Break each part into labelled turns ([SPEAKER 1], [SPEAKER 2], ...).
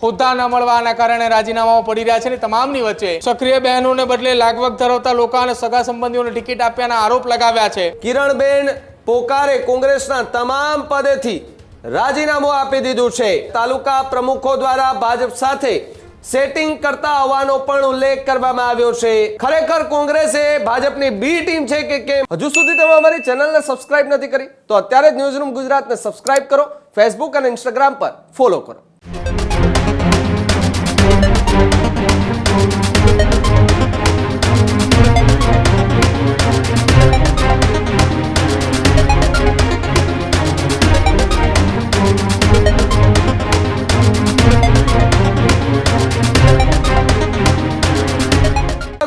[SPEAKER 1] હોદ્દા ન મળવાના કારણે રાજીનામાઓ પડી રહ્યા છે ને તમામની વચ્ચે સક્રિય બહેનોને બદલે લાગવગ ધરાવતા લોકો અને સગા સંબંધીઓને ટિકિટ આપ્યાના આરોપ લગાવ્યા છે।
[SPEAKER 2] કિરણબેન પોકારે કોંગ્રેસના તમામ પદેથી રાજીનામું આપી દીધું છે। તાલુકા પ્રમુખો દ્વારા ભાજપ સાથે સેટિંગ કરતા હોવાનો પણ ઉલ્લેખ કરવામાં આવ્યો છે। ખરેખર કોંગ્રેસે ભાજપની બી ટીમ છે કે કેમ? હજુ સુધી તમે અમારી ચેનલને સબસ્ક્રાઇબ નથી કરી તો અત્યારે જ ન્યૂઝરૂમ ગુજરાતને સબસ્ક્રાઇબ કરો, ફેસબુક અને ઇન્સ્ટાગ્રામ પર ફોલો કરો।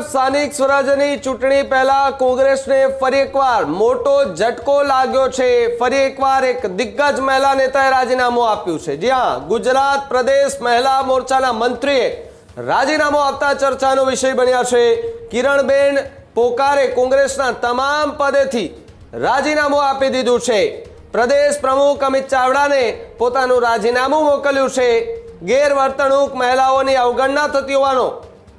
[SPEAKER 2] સ્થાનિક સ્વરાજ્યની ચૂંટણી પહેલા કોંગ્રેસને ફરી એકવાર મોટો ઝટકો લાગ્યો છે। ફરી એકવાર એક દિગ્ગજ મહિલા નેતાએ રાજીનામું આપ્યું છે। જ્યાં ગુજરાત પ્રદેશ મહિલા મોરચાના મંત્રીએ રાજીનામું આપતા ચર્ચાનો વિષય બન્યા છે। કિરણબેન પોકારે કોંગ્રેસના તમામ પદેથી રાજીનામું આપી દીધું છે। પ્રદેશ પ્રમુખ અમિત ચાવડાને પોતાનું રાજીનામું મોકલ્યું છે। ગેરવર્તણૂક મહિલાઓની અવગણના થતી હોવાનો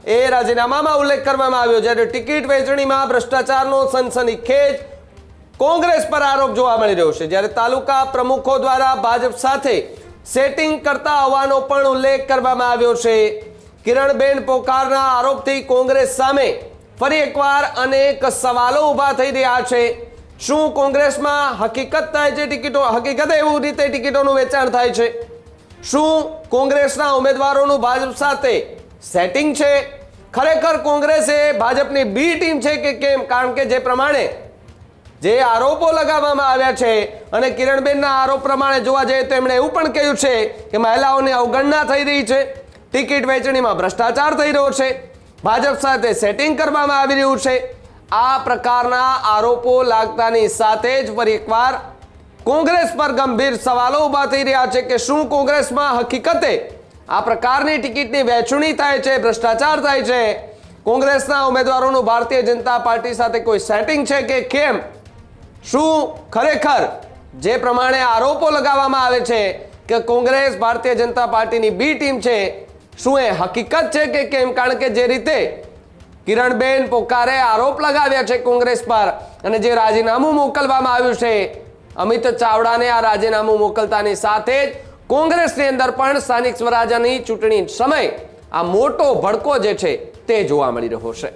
[SPEAKER 2] એ રાજીનામામાં ઉલ્લેખ કરવામાં આવ્યો। જ્યારે ટિકિટ વહેંચણીમાં ભ્રષ્ટાચારનો સનસનીખેજ કોંગ્રેસ પર આરોપ જોવા મળી રહ્યો છે। જ્યારે તાલુકા પ્રમુખો દ્વારા ભાજપ સાથે સેટિંગ કરતા હોવાનો પણ ઉલ્લેખ કરવામાં આવ્યો છે। કિરણબેન પોકારના આરોપથી કોંગ્રેસ સામે ફરી એકવાર અનેક સવાલો ઊભા થઈ રહ્યા છે। શું કોંગ્રેસમાં હકીકત થાય છે હકીકતે એવું રીતે ટિકિટોનું વેચાણ થાય છે? શું કોંગ્રેસના ઉમેદવારોનું ભાજપ સાથે સેટિંગ છે? ખરેખર કોંગ્રેસે ભાજપની બી ટીમ છે કે કેમ? કારણ કે જે પ્રમાણે જે આરોપો લગાવવામાં આવ્યા છે અને કિરણબેનના આરોપ પ્રમાણે જોવા જઈએ તો એમણે એવું પણ કહ્યું છે કે મહિલાઓની અવગણના થઈ રહી છે, ટિકિટ વહેંચણીમાં ભ્રષ્ટાચાર થઈ રહ્યો છે, ભાજપ સાથે સેટિંગ કરવામાં આવી રહ્યું છે। આ પ્રકારના આરોપો લાગતાની સાથે જ ફરી એકવાર કોંગ્રેસ પર ગંભીર સવાલો ઊભા થઈ રહ્યા છે કે શું કોંગ્રેસમાં હકીકતે આ પ્રકારની ટિકિટની વહેંચણી થાય છે, ભ્રષ્ટાચાર થાય છે, કોંગ્રેસના ઉમેદવારોનું ભારતીય જનતા પાર્ટી સાથે કોઈ સેટિંગ છે કે કેમ? શું ખરેખર જે પ્રમાણે આરોપો લગાવવામાં આવે છે કે કોંગ્રેસ ભારતીય જનતા પાર્ટીની બી ટીમ છે, શું એ હકીકત છે કે કેમ? કારણ કે જે રીતે કિરણબેન પોકારે આરોપ લગાવ્યા છે કોંગ્રેસ પર અને જે રાજીનામું મોકલવામાં આવ્યું છે અમિત ચાવડાને, આ રાજીનામું મોકલતાની સાથે જ કોંગ્રેસની અંદર પણ સ્થાનિક સ્વરાજ્યની ચૂંટણી સમય આ મોટો ભડકો જે છે તે જોવા મળી રહ્યો છે।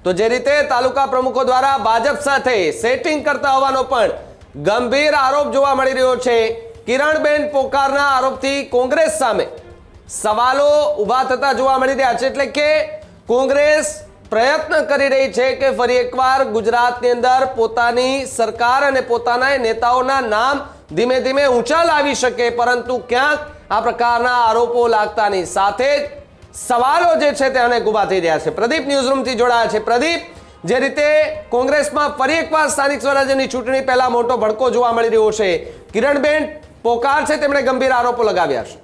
[SPEAKER 2] તો જે રીતે તાલુકા પ્રમુખો દ્વારા ભાજપ સાથે સેટિંગ કરતા હોવાનો પણ ગંભીર આરોપ જોવા મળી રહ્યો છે। કિરણબેન પોકારના આરોપથી કોંગ્રેસ સામે સવાલો ઊભા થતા જોવા મળી રહ્યા છે। એટલે કે કોંગ્રેસ પ્રયત્ન કરી રહી છે કે ફરી એકવાર ગુજરાતની અંદર પોતાની સરકાર અને પોતાના નેતાઓના નામ ધીમે ધીમે ઊંચા લાવી શકે, પરંતુ ક્યાંક આ પ્રકારના આરોપો લાગતાની સાથે જ સવાલો જે છે તે અનેક ઊભા થઈ રહ્યા છે। પ્રદીપ ન્યૂઝરૂમથી જોડાયા છે। પ્રદીપ, જે રીતે કોંગ્રેસમાં ફરી એકવાર સ્થાનિક સ્વરાજ્યની ચૂંટણી પહેલા મોટો ભડકો જોવા મળી રહ્યો છે, કિરણબેન પોકાર છે તેમણે ગંભીર આરોપો લગાવ્યા છે।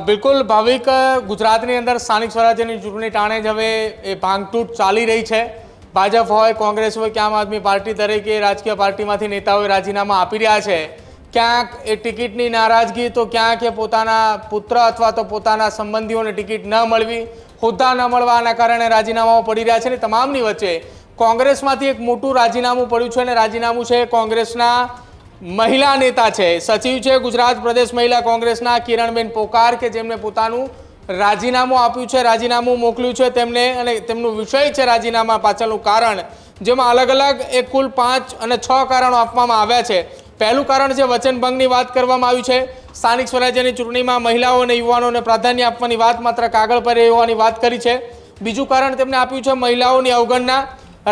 [SPEAKER 1] બિલકુલ ભાવિક, ગુજરાતની અંદર સ્થાનિક સ્વરાજ્યની ચૂંટણી ટાણે જ હવે એ ભાંગતૂટ ચાલી રહી છે। ભાજપ હોય, કોંગ્રેસ હોય કે આમ આદમી પાર્ટી, દરેકે રાજકીય પાર્ટીમાંથી નેતાઓએ રાજીનામા આપી રહ્યા છે। ક્યાંક એ ટિકિટની નારાજગી તો ક્યાંક એ પોતાના પુત્ર અથવા તો પોતાના સંબંધીઓને ટિકિટ ન મળવી, હોદ્દા ન મળવાના કારણે રાજીનામાઓ પડી રહ્યા છે ને તમામની વચ્ચે કોંગ્રેસમાંથી એક મોટું રાજીનામું પડ્યું છે અને રાજીનામું છે કોંગ્રેસના મહિલા નેતા છે, સચિવ છે ગુજરાત પ્રદેશ મહિલા કોંગ્રેસના કિરણબેન પોકાર, કે જેમને પોતાનું રાજીનામું આપ્યું છે, રાજીનામું મોકલ્યું છે તેમને અને તેમનું વિષય છે રાજીનામા પાછળનું કારણ, જેમાં અલગ અલગ એક કુલ 5 અને 6 કારણો આપવામાં આવ્યા છે। પહેલું કારણ છે વચનભંગની વાત કરવામાં આવી છે। સ્થાનિક સ્વરાજ્યની ચૂંટણીમાં મહિલાઓ અને યુવાનોને પ્રાધાન્ય આપવાની વાત માત્ર કાગળ પર હોવાની વાત કરી છે। બીજું કારણ તેમણે આપ્યું છે મહિલાઓની અવગણના।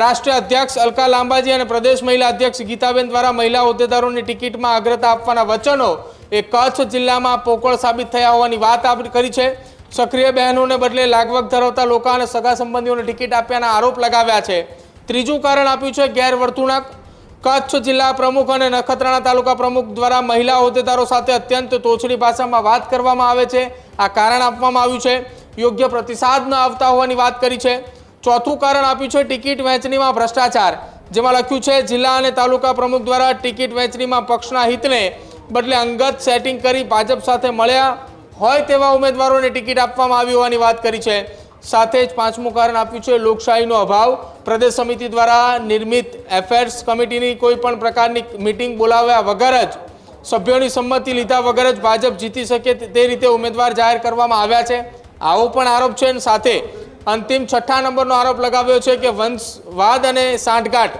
[SPEAKER 1] રાષ્ટ્રીય અધ્યક્ષ અલકા લાંબાજી અને પ્રદેશ મહિલા અધ્યક્ષ ગીતાબેન દ્વારા મહિલા હોદ્દેદારોની ટિકિટમાં અગ્રતા આપવાના વચનો એ કચ્છ જિલ્લામાં પોકળ સાબિત થયા હોવાની વાત કરી છે। સક્રિય બહેનોને બદલે લાગવગ ધરાવતા લોકો અને સગા સંબંધીઓને ટિકિટ આપ્યાના આરોપ લગાવ્યા છે। ત્રીજું કારણ આપ્યું છે ગેરવર્તણૂક। કચ્છ જિલ્લા પ્રમુખ અને નખત્રાણા તાલુકા પ્રમુખ દ્વારા મહિલા હોદ્દેદારો સાથે અત્યંત તોછડી ભાષામાં વાત કરવામાં આવે છે, આ કારણ આપવામાં આવ્યું છે। યોગ્ય પ્રતિસાદ ન આવતા હોવાની વાત કરી છે। ચોથું કારણ આપ્યું છે ટિકિટ વહેંચણીમાં ભ્રષ્ટાચાર, જેમાં લખ્યું છે જિલ્લા અને તાલુકા પ્રમુખ દ્વારા ટિકિટ વહેંચણીમાં પક્ષના હિતને બદલે અંગત સેટિંગ કરી ભાજપ સાથે મળ્યા હોય તેવા ઉમેદવારોને ટિકિટ આપવામાં આવી હોવાની વાત કરી છે. સાથે જ પાંચમું કારણ આપ્યું છે લોકશાહીનો અભાવ. પ્રદેશ સમિતિ દ્વારા નિર્મિત એફેર્સ કમિટીની કોઈ પણ પ્રકારની મીટિંગ બોલાવ્યા વગર જ સભ્યોની સંમતિ લીધા વગર જ ભાજપ જીતી શકે તે રીતે ઉમેદવાર જાહેર કરવામાં આવ્યા છે, આવો પણ આરોપ છે. સાથે અંતિમ 6થા નંબરનો આરોપ લગાવ્યો છે કે વંશવાદ અને સાંઠગાંઠ.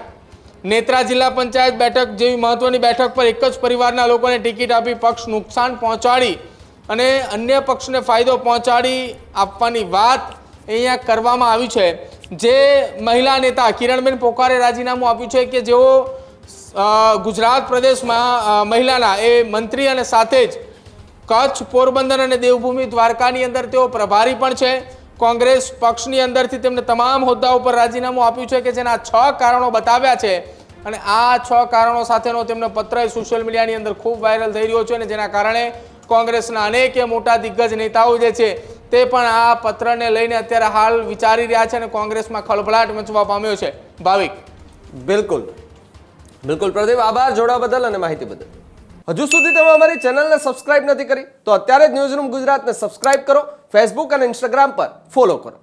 [SPEAKER 1] નેત્રા જિલ્લા પંચાયત બેઠક જેવી મહત્વની બેઠક પર એક જ પરિવારના લોકોને ટિકિટ આપી પક્ષ નુકસાન પહોંચાડી અને અન્ય પક્ષને ફાયદો પહોંચાડી આપવાની વાત અહીંયા કરવામાં આવી છે. જે મહિલા નેતા કિરણબેન પોકારે રાજીનામું આપ્યું છે કે જેઓ ગુજરાત પ્રદેશમાં મહિલાના એ મંત્રી અને સાથે જ કચ્છ, પોરબંદર અને દેવભૂમિ દ્વારકાની અંદર તેઓ પ્રભારી પણ છે. કોંગ્રેસ પક્ષની અંદરથી તેમને તમામ હોદ્દાઓ પર રાજીનામું આપ્યું છે કે જેના 6 કારણો બતાવ્યા છે અને આ 6 કારણો સાથેનો તેમનો પત્ર સોશિયલ મીડિયાની અંદર ખૂબ વાયરલ થઈ રહ્યો છે અને જેના કારણે કોંગ્રેસના અનેક મોટા દિગ્ગજ નેતાઓ જે છે તે પણ આ પત્રને લઈને અત્યારે હાલ વિચારી રહ્યા છે અને કોંગ્રેસમાં ખળભળાટ મચવા પામ્યો છે. ભાવિક,
[SPEAKER 2] બિલકુલ બિલકુલ પ્રદીપ, આભાર જોડાવા બદલ અને માહિતી બદલ. હજુ સુધી તમે અમારી ચેનલને સબસ્ક્રાઇબ નથી કરી તો અત્યારે જ ન્યૂઝરૂમ ગુજરાતને સબસ્ક્રાઇબ કરો, ફેસબુક અને ઇન્સ્ટાગ્રામ પર ફોલો કરો.